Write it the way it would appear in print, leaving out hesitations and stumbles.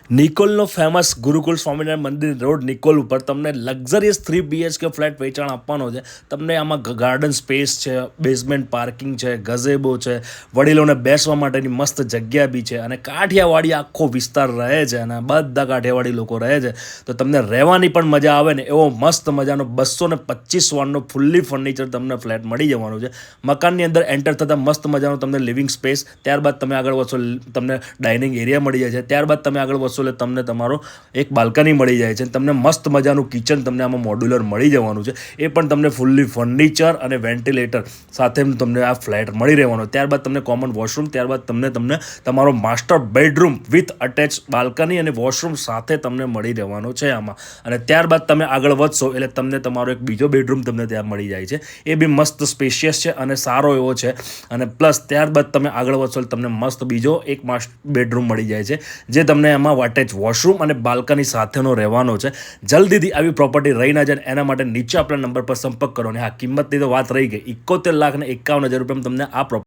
નિકોલનો famous Gurukul Swaminarayan મંદિર road Nikol ઉપર તમને લક્ઝરિયસ 3 BHK ફ્લેટ વેચાણ આપવાનો છે. તમને આમાં ગાર્ડન સ્પેસ છે, બેઝમેન્ટ પાર્કિંગ છે, ગઝેબો છે, વડીલોને બેસવા માટેની મસ્ત જગ્યા બી છે અને કાઠિયાવાડી આખો વિસ્તાર રહે છે અને બધા કાઠિયાવાડી લોકો રહે છે. તો તમને રહેવાની પણ મજા આવે ને એવો મસ્ત મજાનો 225 વારનો ફૂલ્લી ફર્નિચર તમને ફ્લેટ મળી જવાનું છે. મકાનની અંદર એન્ટર થતાં મસ્ત મજાનો તમને લિવિંગ સ્પેસ, ત્યારબાદ તમે આગળ વધશો તમને ડાઇનિંગ એરિયા મળી જાય છે, ત્યારબાદ તમે આગળ વધશો એટલે તમને તમારો એક બાલ્કની મળી જાય છે. તમને મસ્ત મજાનું કિચન તમને આમાં મોડ્યુલર મળી જવાનું છે. એ પણ તમને ફૂલ્લી ફર્નિચર અને વેન્ટિલેટર સાથે તમને આ ફ્લેટ મળી રહેવાનો. ત્યારબાદ તમને કોમન વોશરૂમ, ત્યારબાદ તમને તમારો master bedroom with attach balcony અને વોશરૂમ સાથે તમને મળી રહેવાનો છે આમાં. અને ત્યારબાદ તમે આગળ વધશો એટલે તમને તમારો એક બીજો બેડરૂમ તમને ત્યાં મળી જાય છે. એ બી મસ્ત સ્પેશિયસ છે અને સારો એવો છે. અને પ્લસ ત્યારબાદ તમે આગળ વધશો એટલે તમને મસ્ત બીજો એક બેડરૂમ મળી જાય છે, જે તમને એમાં અટેચ વોશરૂમ અને બાલ્કની સાથેનો રહેવાનો છે. જલ્દીથી આવી પ્રોપર્ટી રહી ના જાય એના માટે નીચે આપણા નંબર પર સંપર્ક કરો. અને આ કિંમતની તો વાત રહી ગઈ, 71,51,000 રૂપિયામાં તમને આ પ્રોપર્ટી